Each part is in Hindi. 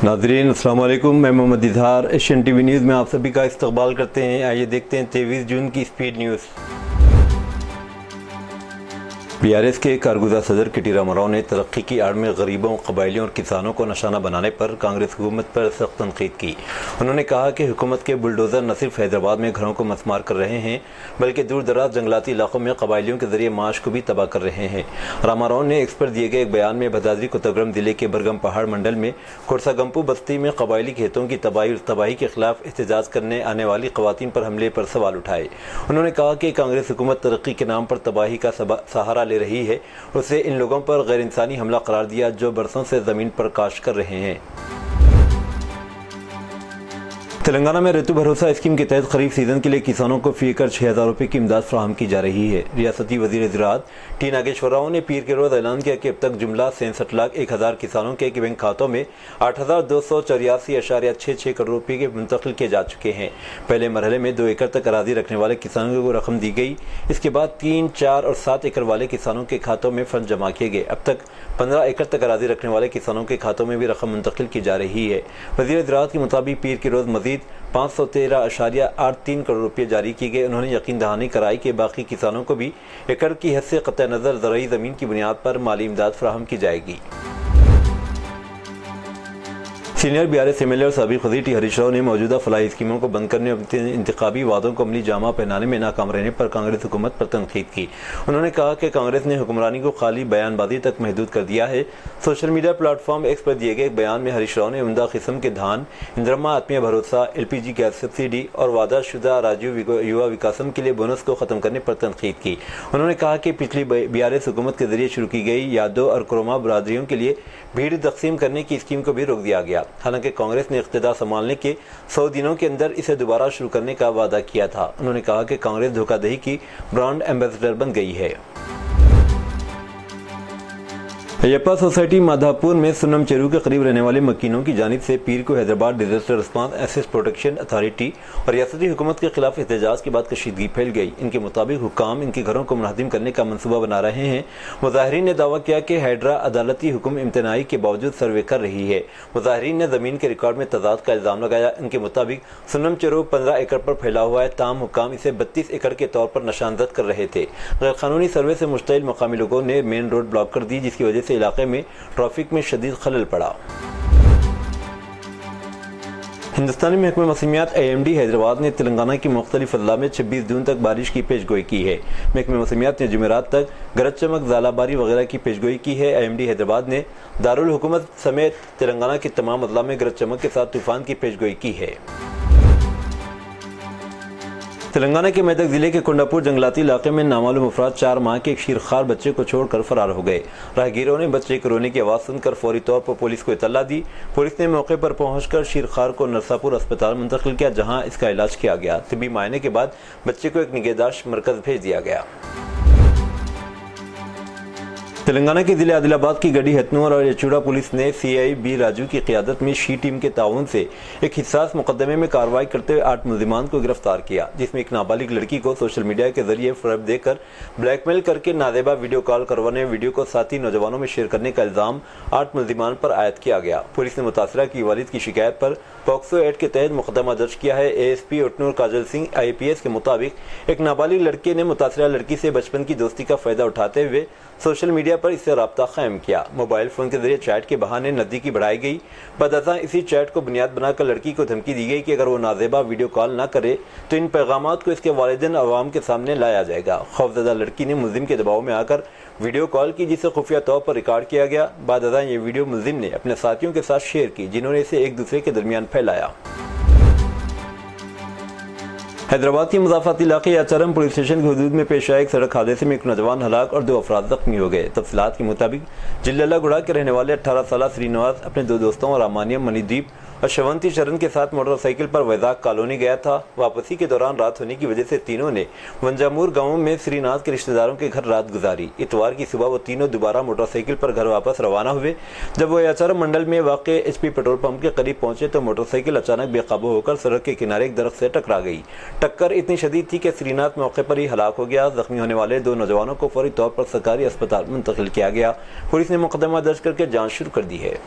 नाज़रीन अस्सलाम वालेकुम, मैं Mohammad Izhar Asian TV news में आप सभी का इस्तकबाल करते हैं। आइए देखते हैं 23 जून की स्पीड न्यूज़। PRS के कारगुज़ार सदर के टी रामाराव ने तरक्की की आड़ में गरीबों, कबायलियों और किसानों को निशाना बनाने पर कांग्रेस हुकूमत पर सख्त तनकीद की। उन्होंने कहा कि हुकूमत के बुलडोज़र न सिर्फ हैदराबाद में घरों को मसमार कर रहे हैं बल्कि दूर दराज जंगलाती इलाकों में कबायलियों के जरिए माश को भी तबाह कर रहे हैं। रामाराव ने एक्स पर दिए गए एक बयान में भदादरी कोतग्रम जिले के बरगम पहाड़ मंडल में कोरसागंपू बस्ती में कबायली खेतों की तबाही के खिलाफ एहतजाज करने आने वाली खवातीन पर हमले पर सवाल उठाए। उन्होंने कहा कि कांग्रेस हुकूमत तरक्की के नाम पर तबाही का सहारा ले रही है। उसे इन लोगों पर गैर इंसानी हमला करार दिया जो बरसों से जमीन पर काश्त कर रहे हैं। तेलंगाना में ऋतु भरोसा स्कीम के तहत खरीफ सीजन के लिए किसानों को फी एकड़ 6,000 रुपये की इमदाद फराहम की जा रही है। रियासती वजीर ज़राअत टी नागेश्वर राव ने पीर के रोज़ ऐलान किया कि अब तक जुमला 63,01,000 किसानों के बैंक खातों में 8,284.66 करोड़ रुपये के मुंतकिल किए जा चुके हैं। पहले मरहले में 2 एकड़ तक अराजी रखने वाले किसानों को रकम दी गई। इसके बाद 3, 4 और 7 एकड़ वाले किसानों के खातों में फंड जमा किए गए। अब तक 15 एकड़ तक अराजी रखने वाले किसानों के खातों में भी रकम मुंतकिल की जा रही है। वजीर ज़राअत के मुताबिक पीर के रोज़ मजीद 513.83 करोड़ रुपये जारी की गए। उन्होंने यकीन दहानी कराई कि बाकी किसानों को भी एकड़ की हद से क़त्ल नज़र ज़रूरी ज़मीन की बुनियाद पर माली इमदाद फराहम की जाएगी। सीनियर BRS MLA और साबिक़ वज़ीर टी हरीश राव ने मौजूदा फलाही स्कीमों को बंद करने और इंतखाबी वादों को अमली जामा पहनाने में नाकाम रहने पर कांग्रेस हुकूमत पर तनकीद की। उन्होंने कहा कि कांग्रेस ने हुक्मरानी को खाली बयानबाजी तक महदूद कर दिया है। सोशल मीडिया प्लेटफॉर्म एक्स पर दिए गए एक बयान में हरीश राव ने उम्दा किस्म के धान, इंद्रमा आत्मीय भरोसा, LPG गैस सब्सिडी और वादा शुदा राजीव युवा विकासम के लिए बोनस को ख़त्म करने पर तनकीद की। उन्होंने कहा कि पिछली BRS हुकूमत के जरिए शुरू की गई यादों और क्रोमा बरादरियों के लिए भीड़ तकसीम करने की स्कीम को भी रोक दिया गया। हालांकि कांग्रेस ने इख्तिदार संभालने के 100 दिनों के अंदर इसे दोबारा शुरू करने का वादा किया था। उन्होंने कहा कि कांग्रेस धोखाधड़ी की ब्रांड एम्बेसडर बन गई है। अयप्पा सोसाइटी माधापुर में सुन्नम चेरू के करीब रहने वाले मकीनों की जानिब से पीर को Hyderabad disaster response asset protection authority और रियासती हुकूमत के खिलाफ एहतजाज के बाद कशीदगी फैल गई। इनके मुताबिक हुक्काम इनके घरों को मुनहदिम करने का मनसूबा बना रहे हैं। मुजाहिरीन ने दावा किया कि हाइड्रा अदालती हुक्म इम्तनाई के बावजूद सर्वे कर रही है। मुजाहिरीन ने जमीन के रिकॉर्ड में तजाद का इल्जाम लगाया। इनके मुताबिक सुन्नम चेरू 15 एकड़ पर फैला हुआ है, ताम हुक्काम इसे 32 एकड़ के तौर पर निशानदद कर रहे थे। गैर कानूनी सर्वे से मुश्तिल मकामी लोगों ने मेन रोड ब्लॉक कर दी, जिसकी वजह से इलाके में ट्रैफिक में शदीद खलल पड़ा। हिंदुस्तानी महकमा मौसमियात AMD हैदराबाद ने तेलंगाना की मुख्तलिफ अजला में 26 जून तक बारिश की पेशगोई की है। महकमा मौसमियात ने जुमेरात तक गरज चमक, ज़ालाबारी वगैरह की पेशगोई की है। AMD हैदराबाद ने दारुल हुकूमत समेत तेलंगाना के तमाम अजला में गरज चमक के साथ तूफान की पेशगोई की है। तेलंगाना के मेदक जिले के कोंडापुर जंगलाती इलाके में नामालूम अफराद 4 माह के एक शीरखार बच्चे को छोड़कर फरार हो गए। राहगीरों ने बच्चे के रोने की आवाज़ सुनकर फौरी तौर पर पुलिस को इत्तला दी। पुलिस ने मौके पर पहुंचकर शीरखार को नरसापुर अस्पताल मुंतकिल किया, जहां इसका इलाज किया गया। तिब्बी मुआयने के बाद बच्चे को एक निगहदाश्त मरकज भेज दिया गया। तेलंगाना के जिले आदिलाबाद की गढ़ी हथनूर और यचूड़ा पुलिस ने CI B राजू की क़ियादत में शी टीम के ताउन से एक हिस्सास मुकदमे में कार्रवाई करते हुए 8 मुलजिमान को गिरफ्तार किया, जिसमें एक नाबालिग लड़की को सोशल मीडिया के जरिए फ़रेब देकर ब्लैकमेल करके नादेबा वीडियो कॉल करवाने, वीडियो को साथी नौजवानों में शेयर करने का इल्ज़ाम 8 मुलजिमान पर आयद किया गया। पुलिस ने मुतासरा की वालिद की शिकायत पर पॉक्सो एक्ट के तहत मुकदमा दर्ज किया है। ASP उटनूर काजल सिंह IPS के मुताबिक एक नाबालिग लड़के ने मुतासरा लड़की से बचपन की दोस्ती का फ़ायदा उठाते हुए सोशल मीडिया पर इससे राब्ता कायम किया। मोबाइल फ़ोन के जरिए चैट के बहाने नज़दीकी बढ़ाई गई। बदअज़ां इसी चैट को बुनियाद बनाकर लड़की को धमकी दी गई कि अगर वो नाजेबा वीडियो कॉल ना करे तो इन पैगामात को इसके वालिदैन अवाम के सामने लाया जाएगा। खौफज़दा लड़की ने मुल्ज़िम के दबाव में आकर वीडियो कॉल की, जिसे खुफिया तौर पर रिकॉर्ड किया गया। बदअज़ां ये वीडियो मुल्ज़िम ने अपने साथियों के साथ शेयर की, जिन्होंने इसे एक दूसरे के दरमियान फैलाया। हैदराबाद के मुज़ाफ़ाती इलाके याचारम पुलिस स्टेशन की हदूद में पेश आए एक सड़क हादसे में एक नौजवान हलाक और 2 अफराद जख्मी हो गए। तफसीलात के मुताबिक जिल्लागुड़ा के रहने वाले 18 साल श्रीनिवास अपने 2 दोस्तों रामानियम मणिदीप और शवंती शरण के साथ मोटरसाइकिल पर वैजाक कॉलोनी गया था। वापसी के दौरान रात होने की वजह से तीनों ने वंजामूर गांव में श्रीनाथ के रिश्तेदारों के घर रात गुजारी। इतवार की सुबह वो तीनों दोबारा मोटरसाइकिल पर घर वापस रवाना हुए। जब वो याचारम मंडल में वाक़े HP पेट्रोल पंप के करीब पहुंचे तो मोटरसाइकिल अचानक बेकाबू होकर सड़क के किनारे एक दरख्त से टकरा गई। टक्कर इतनी शदीद थी कि श्रीनाथ मौके पर ही हलाक हो गया। जख्मी होने वाले 2 नौजवानों को फौरी तौर पर सरकारी अस्पताल मुंतकिल किया गया। पुलिस ने मुकदमा दर्ज करके जाँच शुरू कर दी है।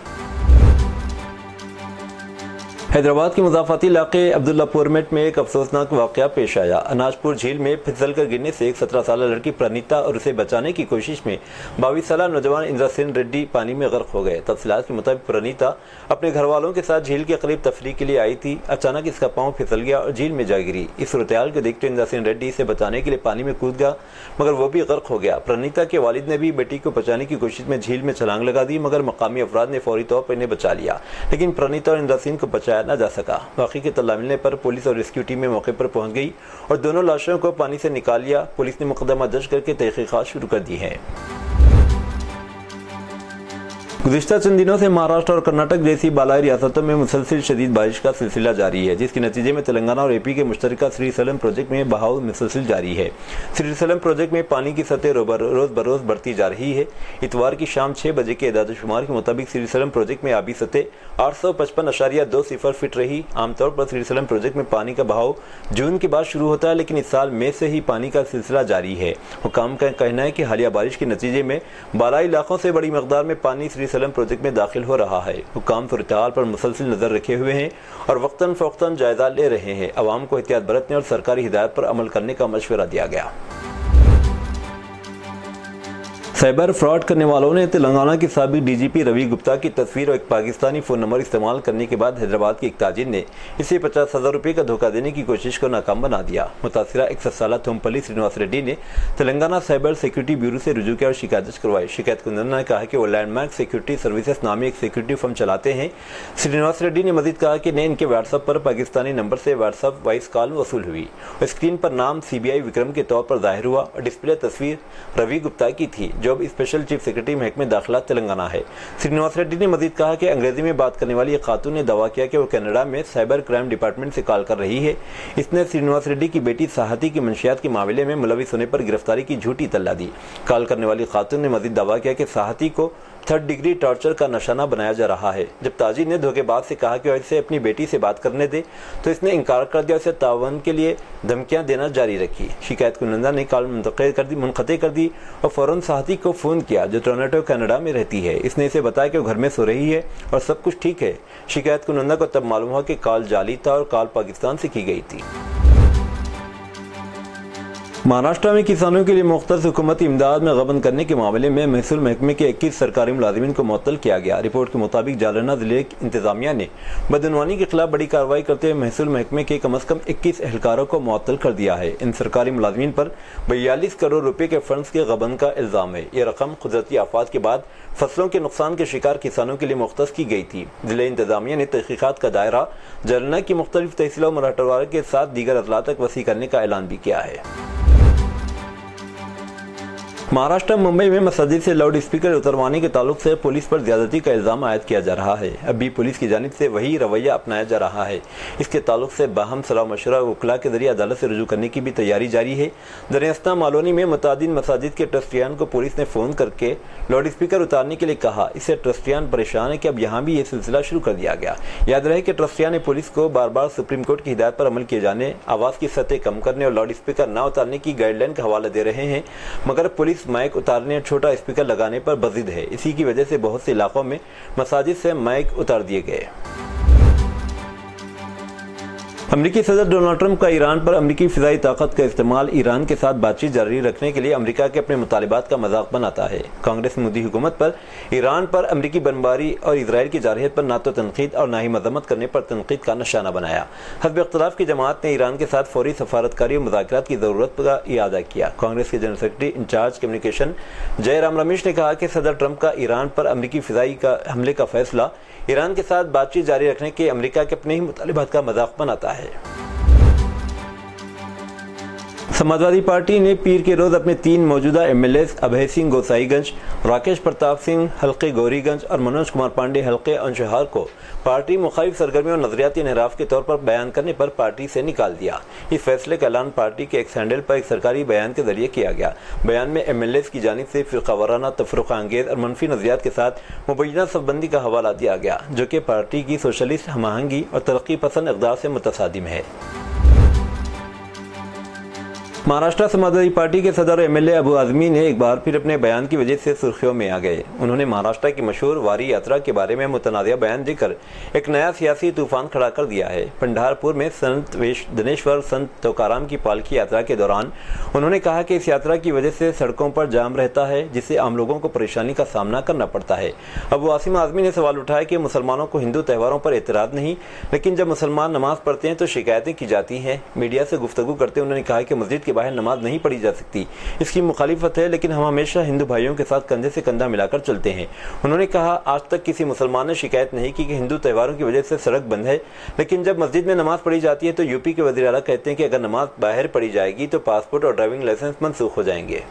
हैदराबाद के मुज़ाफ़ाती इलाके अब्दुल्लापुर में एक अफसोसनाक वाक़या पेश आया। अनाजपुर झील में फिसल कर गिरने से एक 17 साल लड़की प्रणीता और उसे बचाने की कोशिश में 22 साल नौजवान इंद्रसेन रेड्डी पानी में गर्क हो गए। तफसीलात के मुताबिक प्रणीता अपने घर वालों के साथ झील के करीब तफरीह के लिए आई थी। अचानक इसका पाँव फिसल गया और झील में जा गिरी। इस सूरत-ए-हाल को देखते इंद्रसेन रेड्डी इसे बचाने के लिए पानी में कूद गया, मगर वो भी गर्क हो गया। प्रणीता के वालिद ने भी बेटी को बचाने की कोशिश में झील में छलांग लगा दी, मगर मकामी अफराद ने फौरी तौर पर इन्हें बचा लिया, लेकिन प्रणीता और इंद्रसेन को बचाया न जा सका। वाक़ई की इत्तला मिलने पर पुलिस और रेस्क्यू टीमें मौके पर पहुंच गई और दोनों लाशों को पानी से निकाल लिया। पुलिस ने मुकदमा दर्ज करके तहकीकात शुरू कर दी है। गुज़िश्ता चंद दिनों से महाराष्ट्र और कर्नाटक जैसी बालाई रियासतों में मुसलसिल शदीद बारिश का सिलसिला जारी है, जिसके नतीजे में तेलंगाना और एपी के मुश्तरका श्रीशैलम प्रोजेक्ट में बहाव मुसलसिल जारी है। श्रीशैलम प्रोजेक्ट में पानी की सतह रोज बरोज बढ़ती जा रही है। इतवार की शाम 6 बजे के एदाद-ओ-शुमार के मुताबिक श्रीशैलम प्रोजेक्ट में आबी सतह 855.20 फीट रही। आमतौर पर श्रीशैलम प्रोजेक्ट में पानी का बहाव जून के बाद शुरू होता है, लेकिन इस साल मई से ही पानी का सिलसिला जारी है। हुकाम का कहना है कि हालिया बारिश के नतीजे में बालाई इलाकों से बड़ी मकदार में पानी श्रीशैलम प्रोजेक्ट में दाखिल हो रहा है। हुकाम सूरत-ए-हाल पर मुसलसिल नजर रखे हुए हैं और वक्तन फवक्तन जायजा ले रहे हैं। अवाम को एहतियात बरतने और सरकारी हिदायत पर अमल करने का मशवरा दिया गया। साइबर फ्रॉड करने वालों ने तेलंगाना के साबिक डीजीपी रवि गुप्ता की तस्वीर और एक पाकिस्तानी फ़ोन नंबर इस्तेमाल करने के बाद हैदराबाद के एक ताजिर ने इसे 50,000 रुपये का धोखा देने की कोशिश को नाकाम बना दिया। मुतासिरा 61 साला थोमपल्ली श्रीनिवास रेड्डी ने तेलंगाना साइबर सिक्योरिटी ब्यूरो से रुजू किया और शिकायत दर्ज करवाई। शिकायत कुंदन ने कहा कि वो लैंडमार्क सिक्योरिटी सर्विसेज नामी एक सिक्योरिटी फर्म चलाते हैं। श्रीनिवास रेड्डी ने मजीद कहा कि इनके व्हाट्सएप पर पाकिस्तानी नंबर से व्हाट्सएप वॉइस कॉल वसूल हुई और स्क्रीन पर नाम CBI विक्रम के तौर पर जाहिर हुआ और डिस्प्ले तस्वीर रवि गुप्ता की थी, जो अब स्पेशल चीफ सेक्रेटरी महकमे दाखिला तेलंगाना है। श्रीनिवास रेड्डी ने मजीद कहा कि अंग्रेजी में बात करने वाली एक खातून ने दावा किया कि वो कनाडा में साइबर क्राइम डिपार्टमेंट से कॉल कर रही है। इसने श्रीनिवास रेड्डी की बेटी साहती की मंशियात के मामले में मुलविस होने पर गिरफ्तारी की झूठी इत्तला दी। कॉल करने वाली खातून ने मजीद दावा किया कि साहती को 3rd डिग्री टॉर्चर का निशाना बनाया जा रहा है। जब ताजिर ने धोखेबाज से कहा कि वह इसे अपनी बेटी से बात करने दे, तो इसने इनकार कर दिया। उसे तावन के लिए धमकियां देना जारी रखी। शिकायत कुंदन ने कॉल मुनक़ते कर दी और फौरन साहती को फ़ोन किया, जो टोरंटो कनाडा में रहती है। इसने इसे बताया कि वो घर में सो रही है और सब कुछ ठीक है। शिकायत कुंदन को तब मालूम हुआ कि कॉल जाली था और कॉल पाकिस्तान से की गई थी। महाराष्ट्र में किसानों के लिए मुख्तस हुकूमती इमदाद में गबन करने के मामले में महसूल महकमे के 21 सरकारी मुलाजिमीन को मुअत्तल किया गया। रिपोर्ट के मुताबिक जालना जिले की इंतजामिया ने बदनवानी के खिलाफ बड़ी कार्रवाई करते हुए महसूल महकमे के कम अज़ कम 21 एहलकारों को मुअत्तल कर दिया है। इन सरकारी मुलाजिमीन पर 42 करोड़ रुपए के फंड्स के गबन का इल्ज़ाम है। ये रकम कुदरती आफात के बाद फसलों के नुकसान के शिकार किसानों के लिए मुख्तस की गई थी। जिले इंतजामिया ने तहकीकात का दायरा जालना की मुख्तलिफ तहसीलों और मराठवाड़ा के साथ दीगर अजला तक वसी करने का ऐलान भी किया है। महाराष्ट्र मुंबई में मस्जिद से लाउड स्पीकर उतरवाने के ताल्लुक से पुलिस पर ज्यादती का इल्जाम आयद किया जा रहा है। अब भी पुलिस की जानिब से वही रवैया अपनाया जा रहा है। इसके ताल्लुक से बाहम सलाह मशवरा वकला के जरिए अदालत से रुजू करने की भी तैयारी जारी है। दरियास्ता मालोनी में मुतादिद मसाजिद के ट्रस्टियान को पुलिस ने फ़ोन करके लाउड स्पीकर उतारने के लिए कहा। इससे ट्रस्टियान परेशान है कि अब यहाँ भी ये सिलसिला शुरू कर दिया गया। याद रहे कि ट्रस्टियान ने पुलिस को बार बार सुप्रीम कोर्ट की हिदायत पर अमल किए जाने, आवाज़ की सतह कम करने और लाउड स्पीकर न उतारने की गाइडलाइन का हवाला दे रहे हैं, मगर पुलिस माइक उतारने और छोटा स्पीकर लगाने पर बज़िद है। इसी की वजह से बहुत से इलाकों में मसाजिद से माइक उतार दिए गए। अमरीकी सदर डोनाल्ड ट्रंप का ईरान पर अमरीकी फ़िज़ाई ताकत का इस्तेमाल ईरान के साथ बातचीत जारी रखने के लिए अमरीका के अपने मुतालिबात का मजाक बनाता है। कांग्रेस मोदी हुकूमत पर ईरान पर अमरीकी बमबारी और इजराइल की जारहियत पर ना तो तनकीद और ना ही मजम्मत करने पर तनकीद का निशाना बनाया। हज़ब इख्तिलाफ की जमात ने ईरान के साथ फौरी सफारतकारी और मुज़ाकरात की ज़रूरत का इयादा किया। कांग्रेस के general secretary in charge communication Jairam Ramesh ने कहा कि सदर ट्रंप का ईरान पर अमरीकी फ़िज़ाई का हमले का फैसला ईरान के साथ बातचीत जारी रखने के अमरीका के अपने ही मुतालिबात का मजाक बनाता है। समाजवादी पार्टी ने पीर के रोज अपने 3 मौजूदा MLAs अभय सिंह गोसाईगंज, राकेश प्रताप सिंह हल्के गौरीगंज और मनोज कुमार पांडे हल्के अंशहार को पार्टी मुखालिफ सरगर्मियों और नजरियाती इनहराफ के तौर पर बयान करने पर पार्टी से निकाल दिया। इस फैसले का ऐलान पार्टी के एक्स हैंडल पर एक सरकारी बयान के जरिए किया गया। बयान में MLAs की जानिब से फ़िरका वाराना, तफरुक़ा अंगेज़ और मनफी नजरियात के साथ मुबैना सफबंदी का हवाला दिया गया, जो कि पार्टी की सोशलिस्ट हमआहंगी और तरक्की पसंद इक़दार से मुतसादिम है। महाराष्ट्र समाजवादी पार्टी के सदर एमएलए अबू आजमी ने एक बार फिर अपने बयान की वजह से सुर्खियों में आ गए। उन्होंने महाराष्ट्र की मशहूर वारी यात्रा के बारे में मुतनाज़िया बयान देकर एक नया सियासी तूफान खड़ा कर दिया है। पंढरपुर में संत धनेश्वर संत तुकाराम की पालकी यात्रा के दौरान उन्होंने कहा कि इस यात्रा की वजह से सड़कों पर जाम रहता है, जिससे आम लोगों को परेशानी का सामना करना पड़ता है। अबू आसिम आजमी ने सवाल उठाया कि मुसलमानों को हिंदू त्योहारों पर एतराज़ नहीं, लेकिन जब मुसलमान नमाज पढ़ते हैं तो शिकायतें की जाती हैं। मीडिया से गुफ्तगू करते उन्होंने कहा कि मस्जिद के बाहर नमाज नहीं पढ़ी जा सकती, इसकी मुखालिफत है, लेकिन हम हमेशा हिंदू भाइयों के साथ कंधे से कंधा मिलाकर चलते हैं। उन्होंने कहा, आज तक किसी मुसलमान ने शिकायत नहीं की कि हिंदू त्योहारों की वजह से सड़क बंद है, लेकिन जब मस्जिद में नमाज पढ़ी जाती है तो यूपी के वज़ीर आला कहते हैं कि अगर नमाज बाहर पढ़ी जाएगी तो पासपोर्ट और ड्राइविंग लाइसेंस मनसूख हो जाएंगे।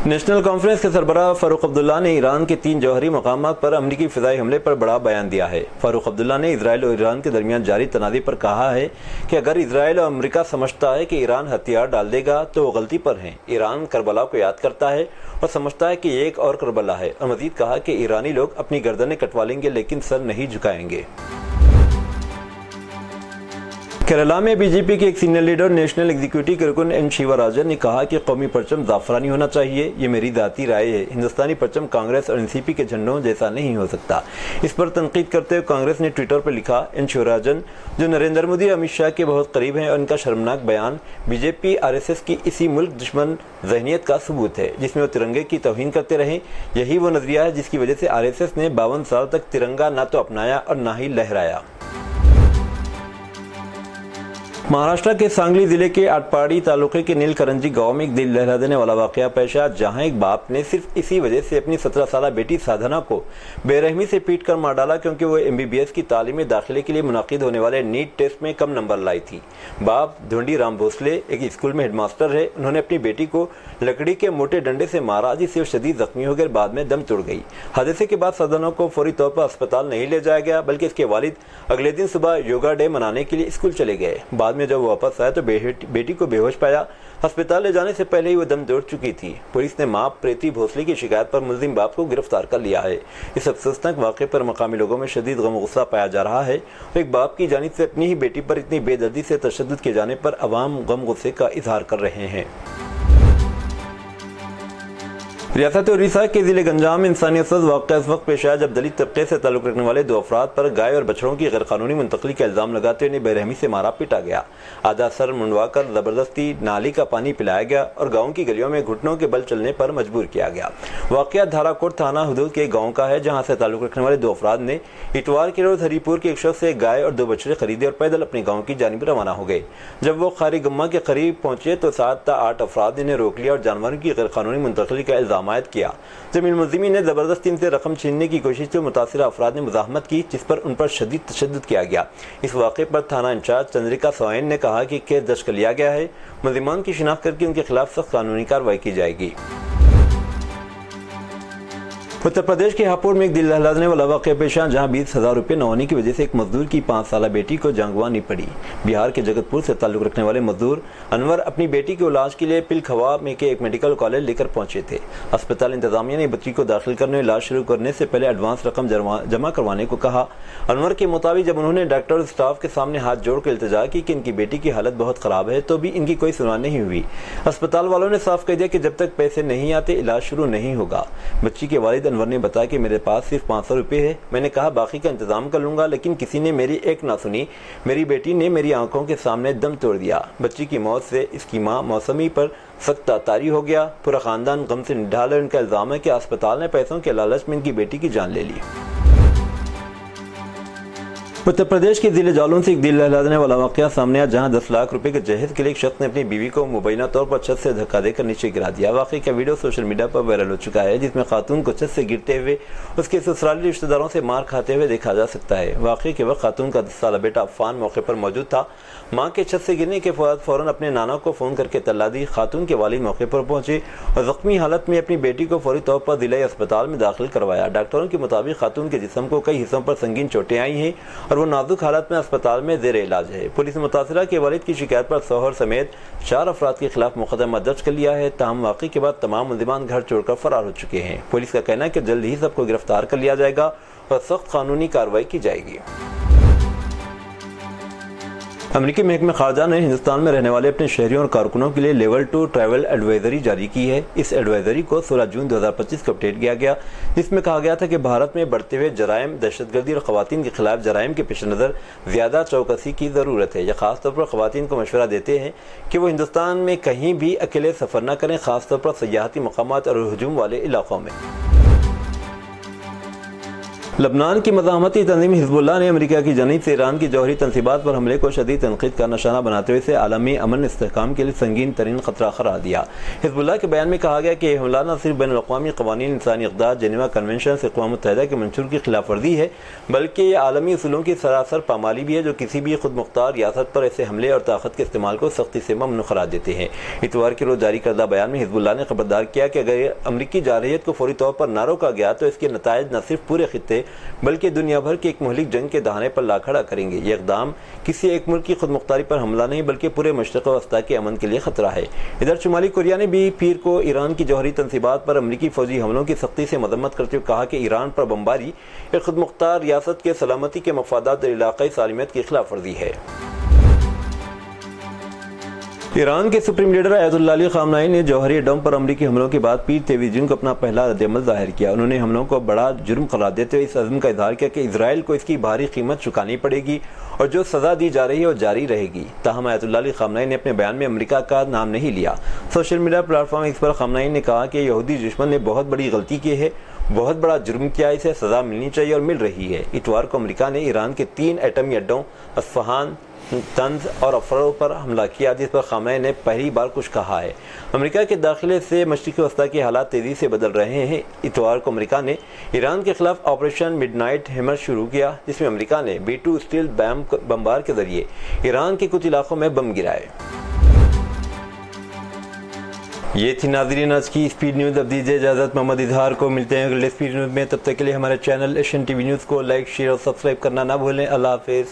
नेशनल कॉन्फ्रेंस के सरबराह फारूक अब्दुल्ला ने ईरान के 3 जौहरी मकामात पर अमरीकी फ़िज़ाई हमले पर बड़ा बयान दिया है। फारूक अब्दुल्ला ने इजराइल और ईरान के दरमियान जारी तनाज़ी पर कहा है कि अगर इजराइल और अमेरिका समझता है कि ईरान हथियार डाल देगा तो वो गलती पर हैं। ईरान करबला को याद करता है और समझता है कि एक और करबला है, और मज़ीद कहा कि ईरानी लोग अपनी गर्दनें कटवा लेंगे लेकिन सर नहीं झुकाएंगे। केरला में बीजेपी के एक सीनियर लीडर नेशनल एग्जीक्यूटिव के रुकन एन शिवराजन ने कहा कि कौमी परचम जाफरानी होना चाहिए। ये मेरी ज़ाती राय है। हिंदुस्तानी परचम कांग्रेस और एनसीपी के झंडों जैसा नहीं हो सकता। इस पर तनकीद करते हुए कांग्रेस ने ट्विटर पर लिखा, एन शिवराजन जो नरेंद्र मोदी और अमित शाह के बहुत करीब हैं, और उनका शर्मनाक बयान बीजेपी आरएसएस की इसी मुल्क दुश्मन ज़हनियत का सबूत है जिसमें वो तिरंगे की तौहीन करते रहे। यही वो नजरिया है जिसकी वजह से आरएसएस ने 52 साल तक तिरंगा न तो अपनाया और न ही लहराया। महाराष्ट्र के सांगली जिले के आटपाड़ी तालुके के नीलकरंजी गांव में एक दिल दहला देने वाला वाकया पेश आया, जहां एक बाप ने सिर्फ इसी वजह से अपनी 17 साल बेटी साधना को बेरहमी से पीट कर मार डाला क्योंकि वो एमबीबीएस की तालीम में दाखिले के लिए मुनाकिद होने वाले नीट टेस्ट में कम नंबर लाई थी। बाप धुंडी राम भोसले एक स्कूल में हेडमास्टर है। उन्होंने अपनी बेटी को लकड़ी के मोटे डंडे से मारा, जिससे वो शदीद जख्मी हो गए, बाद में दम तोड़ गई। हादसे के बाद साधना को फौरी तौर पर अस्पताल नहीं ले जाया गया, बल्कि इसके वालिद अगले दिन सुबह योगा डे मनाने के लिए स्कूल चले गए। बाद में जब वो वापस आया तो बेटी को बेहोश पाया। अस्पताल ले जाने से पहले ही वो दम तोड़ चुकी थी। पुलिस ने मां प्रीति भोसले की शिकायत पर मुल्जिम बाप को गिरफ्तार कर लिया है। इस अफसोसनाक वाक़े पर मकामी लोगों में शदीद गम गुस्सा पाया जा रहा है। एक बाप की जानिब से अपनी ही बेटी पर इतनी बेदर्दी से तशद्दुद किए जाने पर अवाम गम गुस्से का इजहार कर रहे हैं। रियासत उड़ीसा के जिले गंजाम में इंसानियत से वाक़या इस वक्त पेश आया जब दलित तबके से ताल्लुक़ रखने वाले 2 अफराद पर गाय और बछड़ों की गैरकानूनी मुंतकली का इल्ज़ाम लगाते हुए बेरहमी से मारा पीटा गया। आधा सर मुंडवाकर ज़बरदस्ती नाली का पानी पिलाया गया और गाँव की गलियों में घुटनों के बल चलने पर मजबूर किया गया। वाक़या धाराकोट थाना हदूद के गाँव का है, जहाँ से ताल्लुक़ रखने वाले 2 अफराद ने इतवार के रोज़ हरीपुर के एक शख्स से गाय और 2 बछड़े खरीदे और पैदल अपने गाँव की जानिब रवाना हो गए। जब वो खारी गम्मा के करीब पहुँचे तो 7 या 8 अफराद ने रोक लिया और जानवरों की गैरकानूनी मुंतकली का इल्ज़ाम आयद किया। जब इन मुल्ज़िमीन ने ज़बरदस्ती इनसे रकम छीनने की कोशिश की, मुतासिरा अफराद ने मुज़ाहमत की, जिस पर उन पर शदीद तशद्दुद किया गया। इस वाक़े पर थाना इंचार्ज चंद्रिका सोयन ने कहा कि केस दर्ज कर लिया गया है। मुल्ज़िमान की शिनाख्त करके उनके खिलाफ सख्त कानूनी कार्रवाई की जाएगी। उत्तर प्रदेश के हापुड़ में एक दिल दहला देने वाला वाक़या पेश आया, जहाँ 20,000 रुपये न होने की वजह से एक मजदूर की 5 साल बेटी को जान गंवानी पड़ी। बिहार के जगतपुर से ताल्लुक़ रखने वाले मजदूर अनवर अपनी बेटी के इलाज के लिए पिलखवा में के एक मेडिकल कॉलेज लेकर पहुंचे थे। अस्पताल इंतजामिया ने बच्ची को दाखिल करने और इलाज शुरू करने से पहले एडवांस रकम जमा करवाने को कहा। अनवर के मुताबिक जब उन्होंने डॉक्टर और स्टाफ के सामने हाथ जोड़कर इल्तिजा की कि इनकी बेटी की हालत बहुत ख़राब है, तो भी इनकी कोई सुनवाई नहीं हुई। अस्पताल वालों ने साफ कह दिया कि जब तक पैसे नहीं आते इलाज शुरू नहीं होगा। बच्ची के वालिद अनवर ने बताया कि मेरे पास सिर्फ 500 रुपये है। मैंने कहा बाकी का इंतजाम कर लूंगा, लेकिन किसी ने मेरी एक ना सुनी। मेरी बेटी ने मेरी आंखों के सामने दम तोड़ दिया। बच्ची की मौत से इसकी मां मौसमी पर सख्त तारी हो गया। पूरा खानदान गम से निढाल है। उनका इल्जाम है कि अस्पताल ने पैसों के लालच में इनकी बेटी की जान ले ली। उत्तर प्रदेश के जिले जालौन से एक दिल दहला देने वाला वाक़या सामने आया, जहां 10 लाख रुपए के जहेज के लिए एक शख्स ने अपनी बीवी को मुबैना तौर पर छत से धक्का देकर नीचे गिरा दिया। वाक़े का वीडियो सोशल मीडिया पर वायरल हो चुका है, जिसमें खातून को छत से गिरते हुए उसके ससुराली रिश्तेदारों से मार खाते हुए देखा जा सकता है। वाक़े के वक्त खातून का 10 साल बेटा अफ़ान मौके पर मौजूद था। मां के छत से गिरने के बाद फौरन अपने नाना को फ़ोन करके तल्ला दी। खातून के वालिद मौके पर पहुंचे और ज़ख्मी हालत में अपनी बेटी को फौरी तौर पर जिला अस्पताल में दाखिल करवाया। डॉक्टरों के मुताबिक खातून के जिस्म को कई हिस्सों पर संगीन चोटें आई हैं और वो नाजुक हालत में अस्पताल में ज़ेर इलाज है। पुलिस ने मुतासिरा के वालिद की शिकायत पर शौहर समेत 4 अफराद के खिलाफ मुकदमा दर्ज कर लिया है। ताहम वाक़े के बाद तमाम मुल्ज़िमान घर छोड़कर फरार हो चुके हैं। पुलिस का कहना है कि जल्द ही सबको गिरफ्तार कर लिया जाएगा और सख्त कानूनी कार्रवाई की जाएगी। अमेरिकी महकमे खारजा ने हिंदुस्तान में रहने वाले अपने शहरियों और कारकुनों के लिए लेवल 2 ट्रैवल एडवाइजरी जारी की है। इस एडवाइजरी को 16 जून 2025 को अपडेट किया गया, जिसमें कहा गया था कि भारत में बढ़ते हुए जराइम, दहशतगर्दी और खवातीन के खिलाफ जराइम के पेश नज़र ज़्यादा चौकसी की ज़रूरत है। यह खासतौर पर खवातीन को मशवरा देते हैं कि वो हिंदुस्तान में कहीं भी अकेले सफ़र न करें, खासतौर पर सयाहती मकामात और हजूम वाले इलाकों में। लबनान की मज़ाहमती तंजीम हिज़्बुल्लाह ने अमेरिका की जानिब से ईरान की जौहरी तंसीबात पर हमले को शदीद तनक़ीद का निशाना बनाते हुए इसे आलमी अमन इस्तेहकाम के लिए संगीन तरीन खतरा करार दिया। हिज़्बुल्लाह के बयान में कहा गया कि यह हमला न सिर्फ बैनुल-अक़वामी क़वानीन, इंसानी इक़दार, जेनेवा कन्वेंशन से अक़वाम मुत्तहिदा के मंशूर की खिलाफ वर्जी है, बल्कि यह आलमी उसूलों की सरासर पामाली भी है जो किसी भी खुद मुख्तार रियासत पर ऐसे हमले और ताकत के इस्तेमाल को सख्ती से ममनू करार देते हैं। इतवार के रोज़ जारी करदा बयान में हिज़्बुल्लाह ने खबरदार किया कि अगर अमरीकी जारहियत को फौरी तौर पर न रोका गया तो इसके नताइज न सिर्फ पूरे खित्ते बल्कि दुनिया भर की एक मुहलिक जंग के दहाने पर ला खड़ा करेंगे। ये इक़दाम किसी एक मुल्क की खुद मुख्तारी पर हमला नहीं बल्कि पूरे मशरिक़ वस्ता के अमन के लिए खतरा है। इधर शुमाली कोरिया ने भी पीर को ईरान की जौहरी तंसीबात पर अमरीकी फौजी हमलों की सख्ती से मजम्मत करते हुए कहा कि ईरान पर बमबारी एक खुद मुख्तार रियासत के सलामती के मफादात और इलाक़ाई सालिमियत की खिलाफ वर्जी है। ईरान के सुप्रीम लीडर अयतुल्लाह अली ख़ामनेई ने जौहरी एटम पर अमरीकी हमलों के बाद पीर 23 जून को अपना पहला रद्द-ए-अमल जाहिर किया। उन्होंने हमलों को बड़ा जुर्म करार देते हुए इस अज़्म का इज़हार किया कि इजराइल को इसकी भारी कीमत चुकानी पड़ेगी और जो सज़ा दी जा रही है वो जारी रहेगी। ताहम अयतुल्लाह अली ख़ामनेई ने अपने बयान में अमरीका का नाम नहीं लिया। सोशल मीडिया प्लेटफॉर्म इस पर ख़ामनेई ने कहा कि यहूदी दुश्मन ने बहुत बड़ी गलती की है, बहुत बड़ा जुर्म किया, इसे सज़ा मिलनी चाहिए और मिल रही है। इतवार को अमरीका ने ईरान के 3 एटमी अड्डों अस्फ़हान, तंज और अफरों पर हमला किया, जिस पर ख़ामनेई ने पहली बार कुछ कहा है। अमेरिका के दाखिले से मशरिक़ी वस्ता के हालात तेज़ी से बदल रहे हैं। इतवार को अमेरिका ने ईरान के खिलाफ ऑपरेशन मिडनाइट हैमर शुरू किया, जिसमें अमेरिका ने B-2 स्टील बमबार के जरिए ईरान के कुछ इलाकों में बम गिराए। ये थी नाज़रीन आज की स्पीड न्यूज़। अब दीजिए इजाज़त, मोहम्मद इजहार को मिलते हैं अगले स्पीड न्यूज़ में। तब तक के लिए हमारे चैनल एशियन टीवी न्यूज़ को लाइक, शेयर और सब्सक्राइब करना ना भूलें। अल्लाह हाफ़िज़।